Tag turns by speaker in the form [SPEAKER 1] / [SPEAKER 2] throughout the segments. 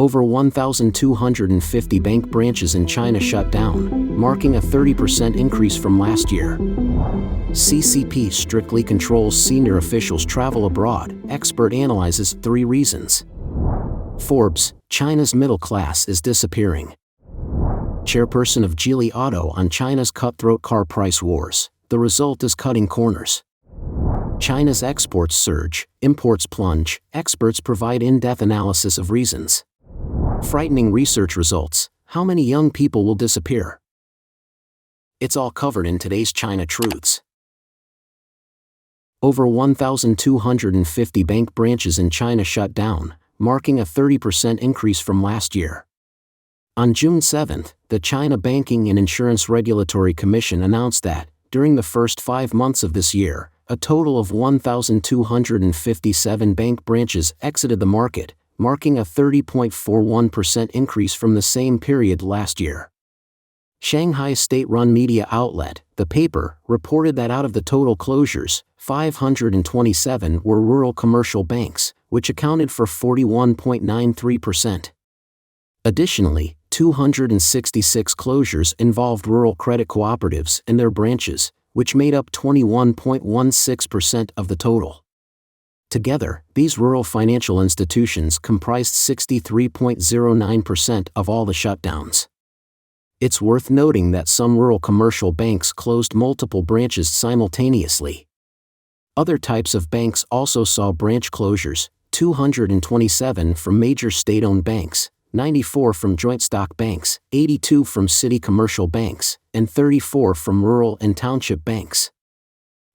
[SPEAKER 1] Over 1,250 bank branches in China shut down, marking a 30% increase from last year. CCP strictly controls senior officials' travel abroad, expert analyzes 3 reasons. Forbes, China's middle class is disappearing. Chairperson of Geely Auto on China's cutthroat car price wars, the result is cutting corners. China's exports surge, imports plunge, experts provide in-depth analysis of reasons. Frightening research results, how many young people will disappear? It's all covered in today's China Truths. Over 1,250 bank branches in China shut down, marking a 30% increase from last year. On June 7, the China Banking and Insurance Regulatory Commission announced that, during the first 5 months of this year, a total of 1,257 bank branches exited the market, marking a 30.41% increase from the same period last year. Shanghai's state-run media outlet, The Paper, reported that out of the total closures, 527 were rural commercial banks, which accounted for 41.93%. Additionally, 266 closures involved rural credit cooperatives and their branches, which made up 21.16% of the total. Together, these rural financial institutions comprised 63.09% of all the shutdowns. It's worth noting that some rural commercial banks closed multiple branches simultaneously. Other types of banks also saw branch closures, 227 from major state-owned banks, 94 from joint stock banks, 82 from city commercial banks, and 34 from rural and township banks.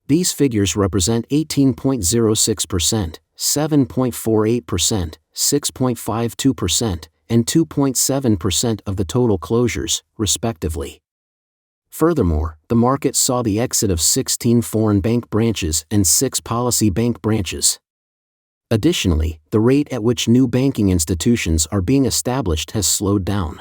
[SPEAKER 1] These figures represent 18.06%, 7.48%, 6.52%, and 2.7% of the total closures, respectively. Furthermore, the market saw the exit of 16 foreign bank branches and 6 policy bank branches. Additionally, the rate at which new banking institutions are being established has slowed down.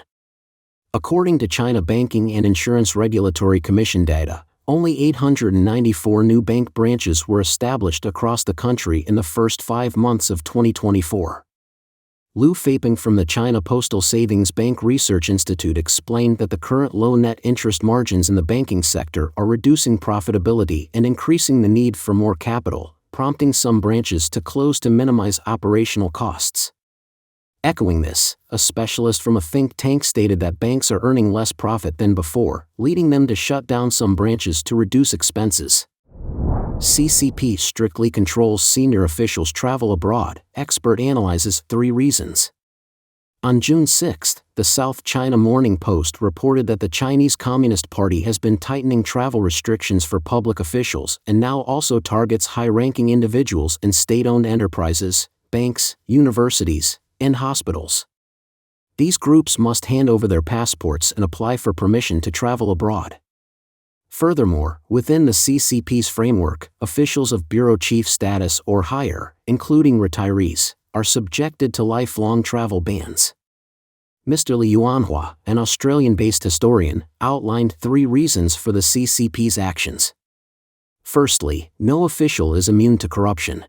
[SPEAKER 1] According to China Banking and Insurance Regulatory Commission data, only 894 new bank branches were established across the country in the first 5 months of 2024. Lu Feiping from the China Postal Savings Bank Research Institute explained that the current low net interest margins in the banking sector are reducing profitability and increasing the need for more capital, prompting some branches to close to minimize operational costs. Echoing this, a specialist from a think tank stated that banks are earning less profit than before, leading them to shut down some branches to reduce expenses. CCP strictly controls senior officials' travel abroad, expert analyzes 3 reasons. On June 6, the South China Morning Post reported that the Chinese Communist Party has been tightening travel restrictions for public officials and now also targets high-ranking individuals in state-owned enterprises, banks, universities, and hospitals. These groups must hand over their passports and apply for permission to travel abroad. Furthermore, within the CCP's framework, officials of bureau chief status or higher, including retirees, are subjected to lifelong travel bans. Mr. Li Yuanhua, an Australian-based historian, outlined 3 reasons for the CCP's actions. Firstly, no official is immune to corruption.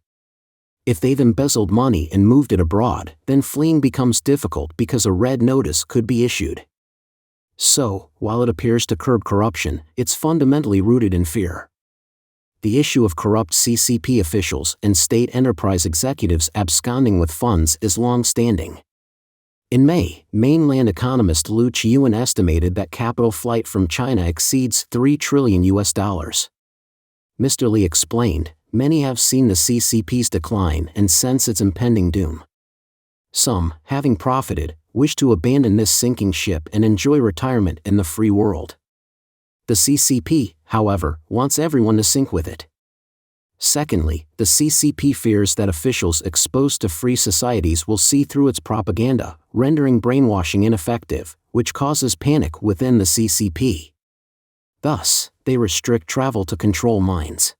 [SPEAKER 1] If they've embezzled money and moved it abroad, then fleeing becomes difficult because a red notice could be issued. So, while it appears to curb corruption, it's fundamentally rooted in fear. The issue of corrupt CCP officials and state enterprise executives absconding with funds is long-standing. In May, mainland economist Lu Qiyuan estimated that capital flight from China exceeds $3 trillion. Mr. Li explained, many have seen the CCP's decline and sense its impending doom. Some, having profited, wish to abandon this sinking ship and enjoy retirement in the free world. The CCP, however, wants everyone to sink with it. Secondly, the CCP fears that officials exposed to free societies will see through its propaganda, rendering brainwashing ineffective, which causes panic within the CCP. Thus, they restrict travel to control minds.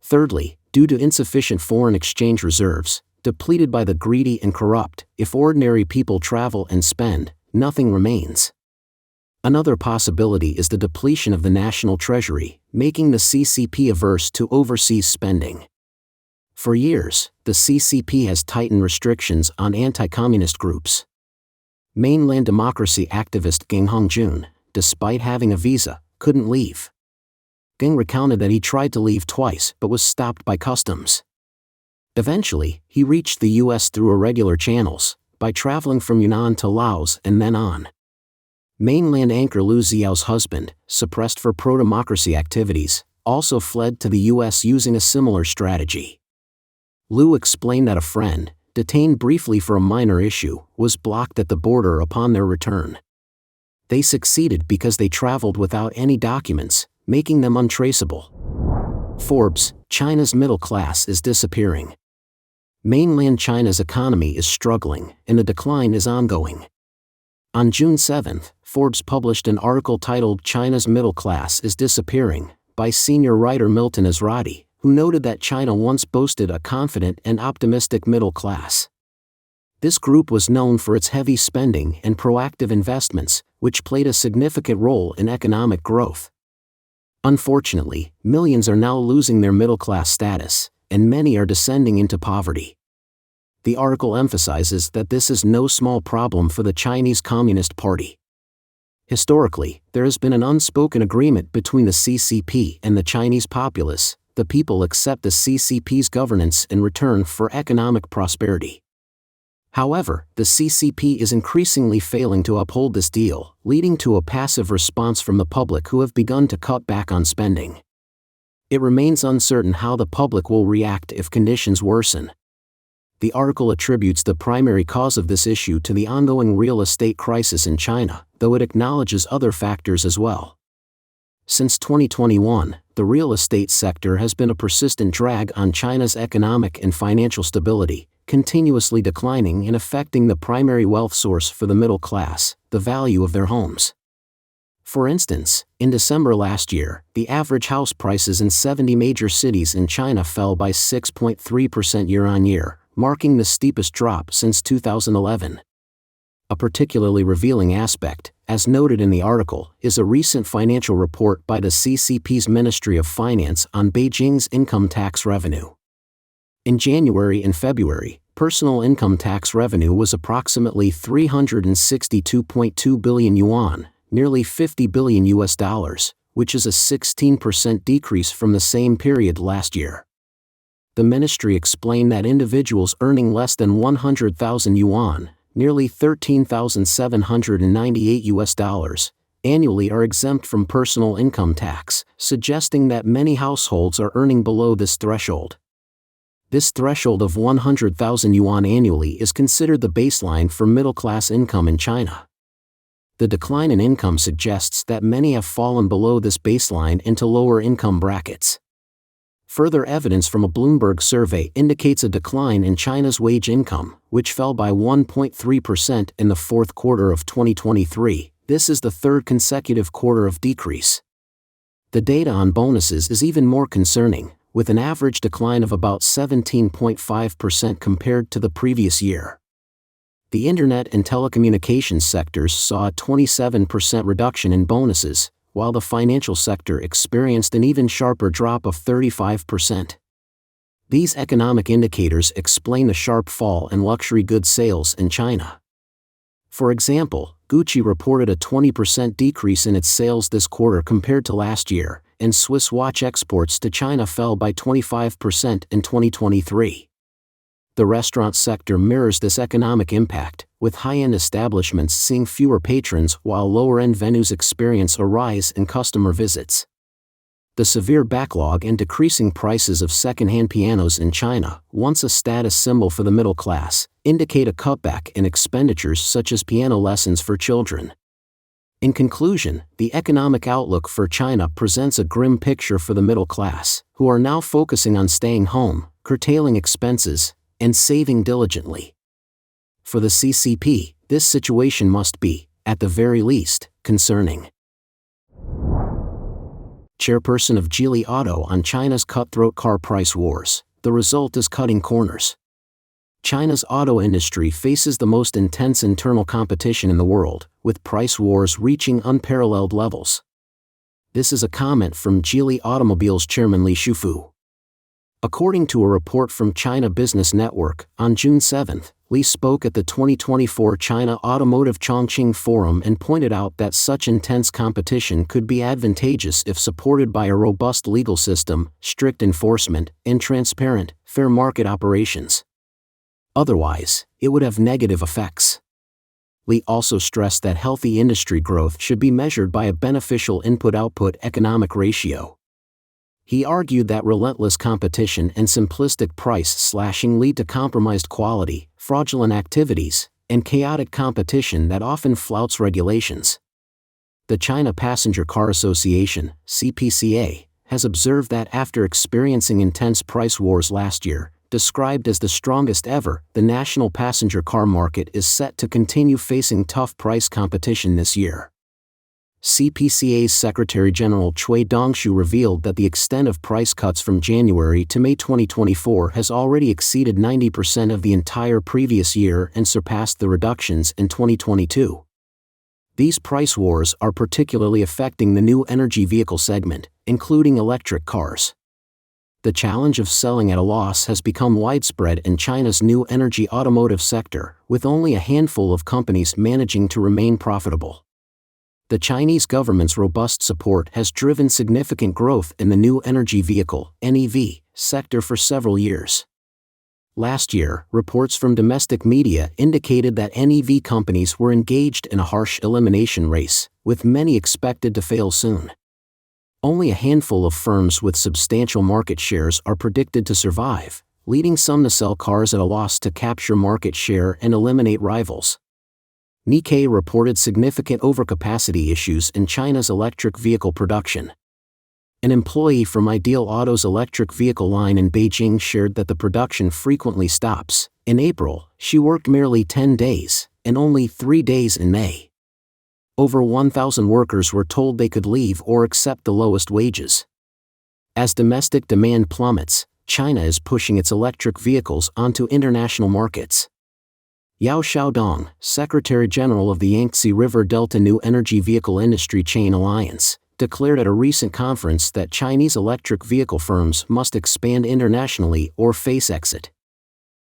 [SPEAKER 1] Thirdly, due to insufficient foreign exchange reserves, depleted by the greedy and corrupt, if ordinary people travel and spend, nothing remains. Another possibility is the depletion of the national treasury, making the CCP averse to overseas spending. For years, the CCP has tightened restrictions on anti-communist groups. Mainland democracy activist Geng Hongjun, despite having a visa, couldn't leave. Geng recounted that he tried to leave twice but was stopped by customs. Eventually, he reached the U.S. through irregular channels, by traveling from Yunnan to Laos and then on. Mainland anchor Lu Xiao's husband, suppressed for pro-democracy activities, also fled to the U.S. using a similar strategy. Lu explained that a friend, detained briefly for a minor issue, was blocked at the border upon their return. They succeeded because they traveled without any documents, making them untraceable. Forbes, China's middle class is disappearing. Mainland China's economy is struggling, and the decline is ongoing. On June 7, Forbes published an article titled "China's Middle Class is Disappearing" by senior writer Milton Ezrati, who noted that China once boasted a confident and optimistic middle class. This group was known for its heavy spending and proactive investments, which played a significant role in economic growth. Unfortunately, millions are now losing their middle-class status, and many are descending into poverty. The article emphasizes that this is no small problem for the Chinese Communist Party. Historically, there has been an unspoken agreement between the CCP and the Chinese populace. The people accept the CCP's governance in return for economic prosperity. However, the CCP is increasingly failing to uphold this deal, leading to a passive response from the public who have begun to cut back on spending. It remains uncertain how the public will react if conditions worsen. The article attributes the primary cause of this issue to the ongoing real estate crisis in China, though it acknowledges other factors as well. Since 2021, the real estate sector has been a persistent drag on China's economic and financial stability, continuously declining and affecting the primary wealth source for the middle class, the value of their homes. For instance, in December last year, the average house prices in 70 major cities in China fell by 6.3% year-on-year, marking the steepest drop since 2011. A particularly revealing aspect, as noted in the article, is a recent financial report by the CCP's Ministry of Finance on Beijing's income tax revenue. In January and February, personal income tax revenue was approximately 362.2 billion yuan, nearly $50 billion, which is a 16% decrease from the same period last year. The ministry explained that individuals earning less than 100,000 yuan, nearly $13,798 annually are exempt from personal income tax, suggesting that many households are earning below this threshold. This threshold of 100,000 yuan annually is considered the baseline for middle-class income in China. The decline in income suggests that many have fallen below this baseline into lower income brackets. Further evidence from a Bloomberg survey indicates a decline in China's wage income, which fell by 1.3% in the fourth quarter of 2023. This is the third consecutive quarter of decrease. The data on bonuses is even more concerning, with an average decline of about 17.5% compared to the previous year. The internet and telecommunications sectors saw a 27% reduction in bonuses, while the financial sector experienced an even sharper drop of 35%. These economic indicators explain the sharp fall in luxury goods sales in China. For example, Gucci reported a 20% decrease in its sales this quarter compared to last year, and Swiss watch exports to China fell by 25% in 2023. The restaurant sector mirrors this economic impact, with high-end establishments seeing fewer patrons while lower-end venues experience a rise in customer visits. The severe backlog and decreasing prices of second-hand pianos in China, once a status symbol for the middle class, indicate a cutback in expenditures such as piano lessons for children. In conclusion, the economic outlook for China presents a grim picture for the middle class, who are now focusing on staying home, curtailing expenses, and saving diligently. For the CCP, this situation must be, at the very least, concerning. Chairperson of Geely Auto on China's cutthroat car price wars. The result is cutting corners. China's auto industry faces the most intense internal competition in the world, with price wars reaching unparalleled levels. This is a comment from Geely Automobile's chairman Li Shufu. According to a report from China Business Network, on June 7, Li spoke at the 2024 China Automotive Chongqing Forum and pointed out that such intense competition could be advantageous if supported by a robust legal system, strict enforcement, and transparent, fair market operations. Otherwise, it would have negative effects. Li also stressed that healthy industry growth should be measured by a beneficial input-output economic ratio. He argued that relentless competition and simplistic price slashing lead to compromised quality, fraudulent activities, and chaotic competition that often flouts regulations. The China Passenger Car Association, CPCA, has observed that after experiencing intense price wars last year, described as the strongest ever, the national passenger car market is set to continue facing tough price competition this year. CPCA's Secretary General Cui Dongshu revealed that the extent of price cuts from January to May 2024 has already exceeded 90% of the entire previous year and surpassed the reductions in 2022. These price wars are particularly affecting the new energy vehicle segment, including electric cars. The challenge of selling at a loss has become widespread in China's new energy automotive sector, with only a handful of companies managing to remain profitable. The Chinese government's robust support has driven significant growth in the new energy vehicle (NEV) sector for several years. Last year, reports from domestic media indicated that NEV companies were engaged in a harsh elimination race, with many expected to fail soon. Only a handful of firms with substantial market shares are predicted to survive, leading some to sell cars at a loss to capture market share and eliminate rivals. Nikkei reported significant overcapacity issues in China's electric vehicle production. An employee from Ideal Auto's electric vehicle line in Beijing shared that the production frequently stops. In April, she worked merely 10 days, and only 3 days in May. Over 1,000 workers were told they could leave or accept the lowest wages. As domestic demand plummets, China is pushing its electric vehicles onto international markets. Yao Xiaodong, Secretary General of the Yangtze River Delta New Energy Vehicle Industry Chain Alliance, declared at a recent conference that Chinese electric vehicle firms must expand internationally or face exit.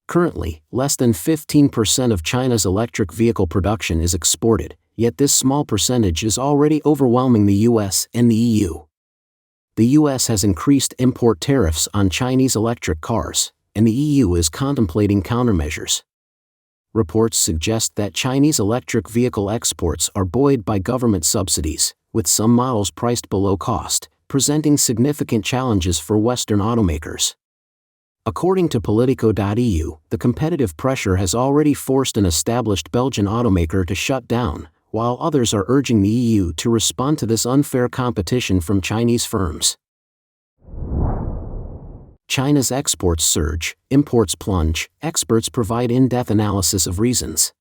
[SPEAKER 1] Currently, less than 15% of China's electric vehicle production is exported, yet this small percentage is already overwhelming the US and the EU. The US has increased import tariffs on Chinese electric cars, and the EU is contemplating countermeasures. Reports suggest that Chinese electric vehicle exports are buoyed by government subsidies, with some models priced below cost, presenting significant challenges for Western automakers. According to Politico.eu, the competitive pressure has already forced an established Belgian automaker to shut down, while others are urging the EU to respond to this unfair competition from Chinese firms. China's exports surge, imports plunge, experts provide in-depth analysis of reasons.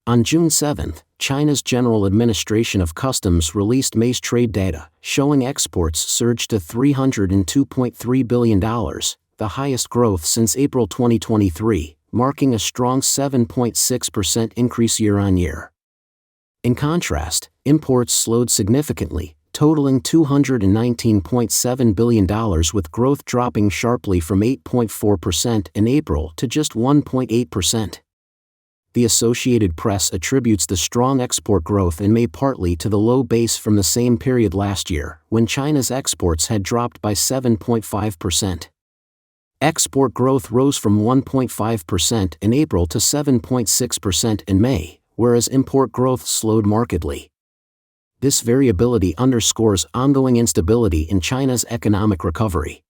[SPEAKER 1] On June 7, China's General Administration of Customs released May's trade data, showing exports surged to $302.3 billion, the highest growth since April 2023, marking a strong 7.6% increase year-on-year. In contrast, imports slowed significantly, totaling $219.7 billion, with growth dropping sharply from 8.4% in April to just 1.8%. The Associated Press attributes the strong export growth in May partly to the low base from the same period last year, when China's exports had dropped by 7.5%. Export growth rose from 1.5% in April to 7.6% in May, whereas import growth slowed markedly. This variability underscores ongoing instability in China's economic recovery.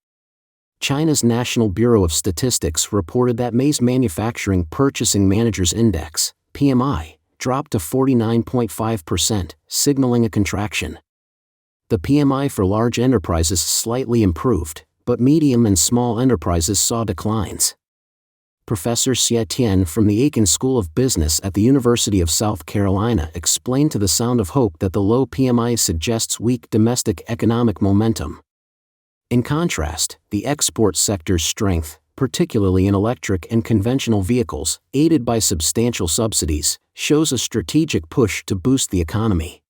[SPEAKER 1] China's National Bureau of Statistics reported that May's Manufacturing Purchasing Managers Index, PMI, dropped to 49.5%, signaling a contraction. The PMI for large enterprises slightly improved, but medium and small enterprises saw declines. Professor Xie Tian from the Aiken School of Business at the University of South Carolina explained to The Sound of Hope that the low PMI suggests weak domestic economic momentum. In contrast, the export sector's strength, particularly in electric and conventional vehicles, aided by substantial subsidies, shows a strategic push to boost the economy.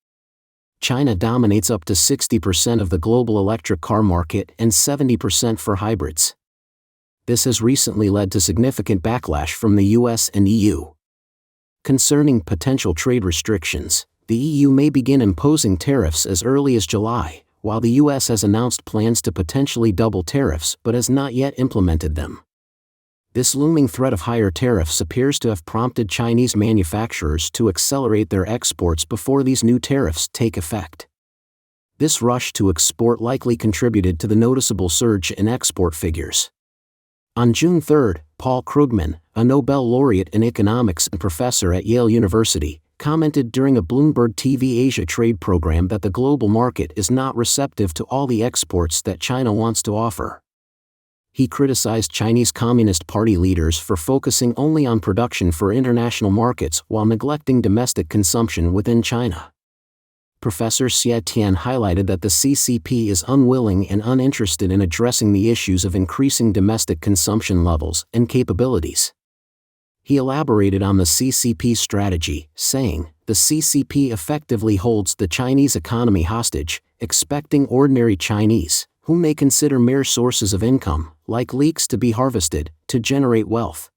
[SPEAKER 1] China dominates up to 60% of the global electric car market and 70% for hybrids. This has recently led to significant backlash from the US and EU. Concerning potential trade restrictions, the EU may begin imposing tariffs as early as July, while the US has announced plans to potentially double tariffs but has not yet implemented them. This looming threat of higher tariffs appears to have prompted Chinese manufacturers to accelerate their exports before these new tariffs take effect. This rush to export likely contributed to the noticeable surge in export figures. On June 3, Paul Krugman, a Nobel laureate in economics and professor at Yale University, commented during a Bloomberg TV Asia trade program that the global market is not receptive to all the exports that China wants to offer. He criticized Chinese Communist Party leaders for focusing only on production for international markets while neglecting domestic consumption within China. Professor Xie Tian highlighted that the CCP is unwilling and uninterested in addressing the issues of increasing domestic consumption levels and capabilities. He elaborated on the CCP strategy, saying, "The CCP effectively holds the Chinese economy hostage, expecting ordinary Chinese, whom they consider mere sources of income, like leeks to be harvested, to generate wealth.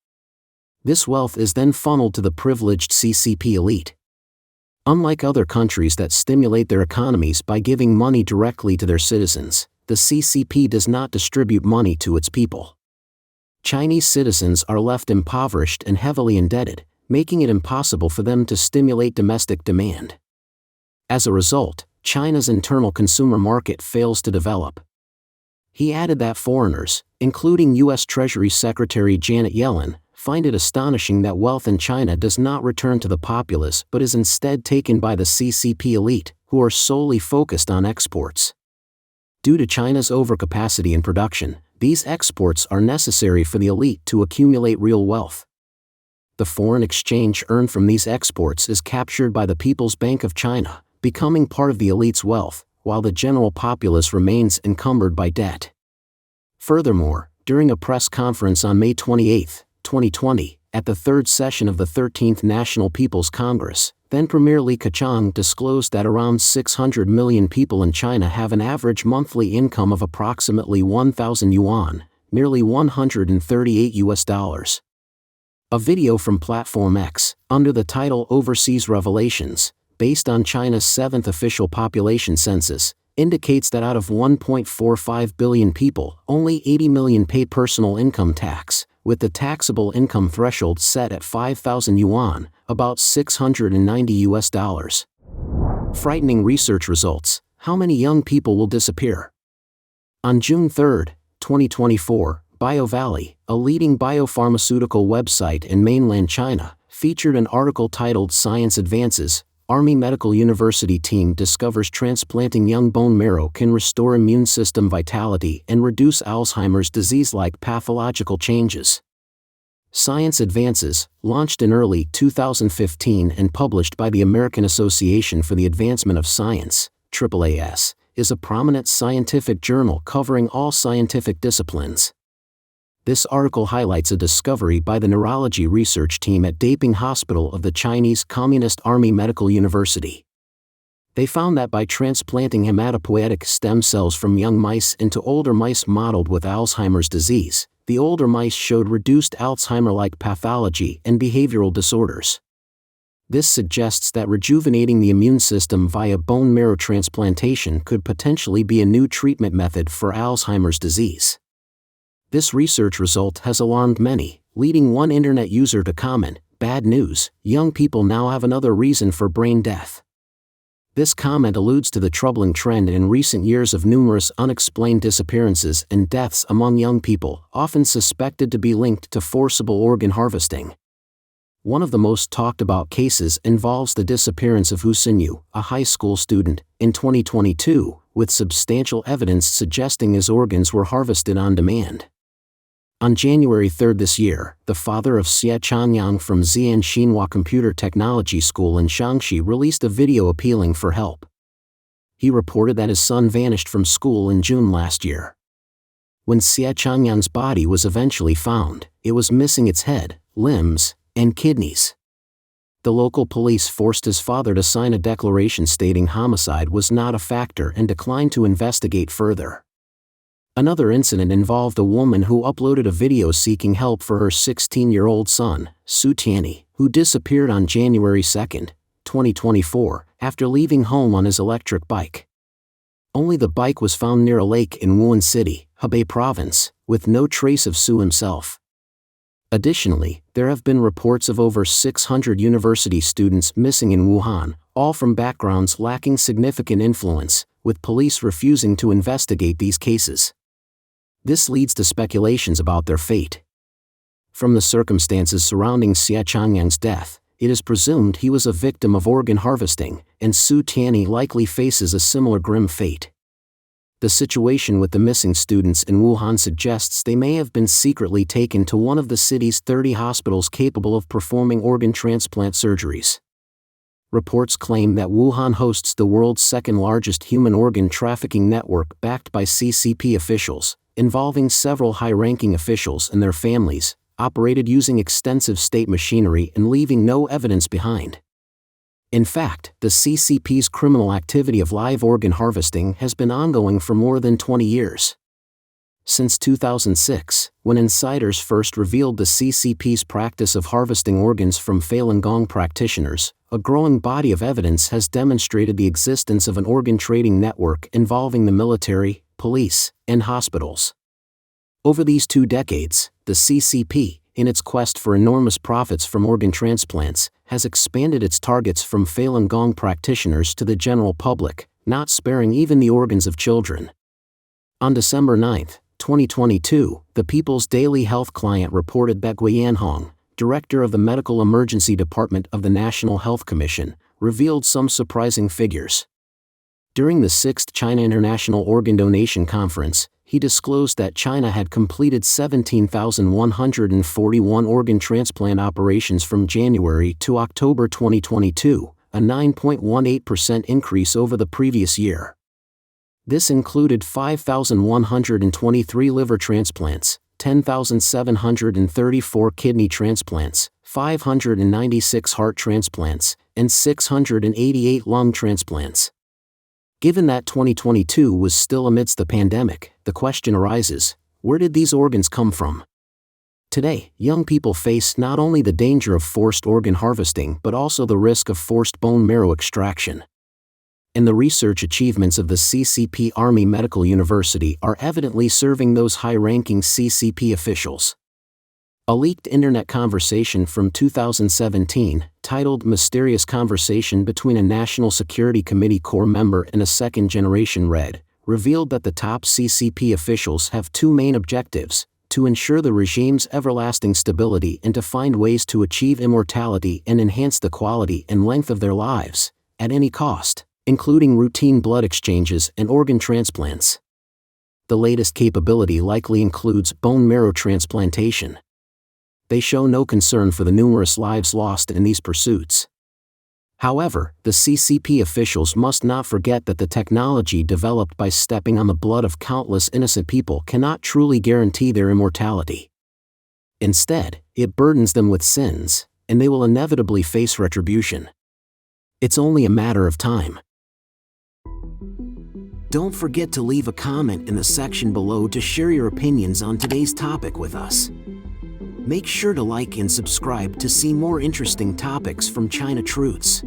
[SPEAKER 1] This wealth is then funneled to the privileged CCP elite. Unlike other countries that stimulate their economies by giving money directly to their citizens, the CCP does not distribute money to its people. Chinese citizens are left impoverished and heavily indebted, making it impossible for them to stimulate domestic demand. As a result, China's internal consumer market fails to develop." He added that foreigners, including U.S. Treasury Secretary Janet Yellen, find it astonishing that wealth in China does not return to the populace but is instead taken by the CCP elite, who are solely focused on exports. Due to China's overcapacity in production, these exports are necessary for the elite to accumulate real wealth. The foreign exchange earned from these exports is captured by the People's Bank of China, becoming part of the elite's wealth, while the general populace remains encumbered by debt. Furthermore, during a press conference on May 28, 2020, at the third session of the 13th National People's Congress, then Premier Li Keqiang disclosed that around 600 million people in China have an average monthly income of approximately 1,000 yuan, nearly $138. A video from Platform X, under the title Overseas Revelations, based on China's 7th official population census, indicates that out of 1.45 billion people, only 80 million pay personal income tax, with the taxable income threshold set at 5,000 yuan, about $690. Frightening research results: how many young people will disappear? On June 3, 2024, BioValley, a leading biopharmaceutical website in mainland China, featured an article titled Science Advances. Army Medical University team discovers transplanting young bone marrow can restore immune system vitality and reduce Alzheimer's disease-like pathological changes. Science Advances, launched in early 2015 and published by the American Association for the Advancement of Science, AAAS, is a prominent scientific journal covering all scientific disciplines. This article highlights a discovery by the neurology research team at Daping Hospital of the Chinese Communist Army Medical University. They found that by transplanting hematopoietic stem cells from young mice into older mice modeled with Alzheimer's disease, the older mice showed reduced Alzheimer-like pathology and behavioral disorders. This suggests that rejuvenating the immune system via bone marrow transplantation could potentially be a new treatment method for Alzheimer's disease. This research result has alarmed many, leading one internet user to comment, "Bad news, young people now have another reason for brain death." This comment alludes to the troubling trend in recent years of numerous unexplained disappearances and deaths among young people, often suspected to be linked to forcible organ harvesting. One of the most talked about cases involves the disappearance of Hu Xinyu, a high school student, in 2022, with substantial evidence suggesting his organs were harvested on demand. On January 3 this year, the father of Xie Changyang from Xi'an Xinhua Computer Technology School in Shaanxi released a video appealing for help. He reported that his son vanished from school in June last year. When Xie Changyang's body was eventually found, it was missing its head, limbs, and kidneys. The local police forced his father to sign a declaration stating homicide was not a factor and declined to investigate further. Another incident involved a woman who uploaded a video seeking help for her 16-year-old son, Su Tianyi, who disappeared on January 2, 2024, after leaving home on his electric bike. Only the bike was found near a lake in Wuhan City, Hebei Province, with no trace of Su himself. Additionally, there have been reports of over 600 university students missing in Wuhan, all from backgrounds lacking significant influence, with police refusing to investigate these cases. This leads to speculations about their fate. From the circumstances surrounding Xia Changyang's death, it is presumed he was a victim of organ harvesting, and Su Tianyi likely faces a similar grim fate. The situation with the missing students in Wuhan suggests they may have been secretly taken to one of the city's 30 hospitals capable of performing organ transplant surgeries. Reports claim that Wuhan hosts the world's second-largest human organ trafficking network backed by CCP officials, involving several high-ranking officials and their families, operated using extensive state machinery and leaving no evidence behind. In fact, the CCP's criminal activity of live organ harvesting has been ongoing for more than 20 years. Since 2006, when insiders first revealed the CCP's practice of harvesting organs from Falun Gong practitioners, a growing body of evidence has demonstrated the existence of an organ trading network involving the military, police, and hospitals. Over these 2 decades, the CCP, in its quest for enormous profits from organ transplants, has expanded its targets from Falun Gong practitioners to the general public, not sparing even the organs of children. On December 9, 2022, the People's Daily Health client reported that Gui Yanhong, director of the Medical Emergency Department of the National Health Commission, revealed some surprising figures. During the 6th China International Organ Donation Conference, he disclosed that China had completed 17,141 organ transplant operations from January to October 2022, a 9.18% increase over the previous year. This included 5,123 liver transplants, 10,734 kidney transplants, 596 heart transplants, and 688 lung transplants. Given that 2022 was still amidst the pandemic, the question arises, where did these organs come from? Today, young people face not only the danger of forced organ harvesting but also the risk of forced bone marrow extraction. And the research achievements of the CCP Army Medical University are evidently serving those high-ranking CCP officials. A leaked internet conversation from 2017, titled Mysterious Conversation Between a National Security Committee Corps Member and a Second-Generation Red, revealed that the top CCP officials have 2 main objectives: to ensure the regime's everlasting stability and to find ways to achieve immortality and enhance the quality and length of their lives, at any cost, including routine blood exchanges and organ transplants. The latest capability likely includes bone marrow transplantation. They show no concern for the numerous lives lost in these pursuits. However, the CCP officials must not forget that the technology developed by stepping on the blood of countless innocent people cannot truly guarantee their immortality. Instead, it burdens them with sins, and they will inevitably face retribution. It's only a matter of time. Don't forget to leave a comment in the section below to share your opinions on today's topic with us. Make sure to like and subscribe to see more interesting topics from China Truths.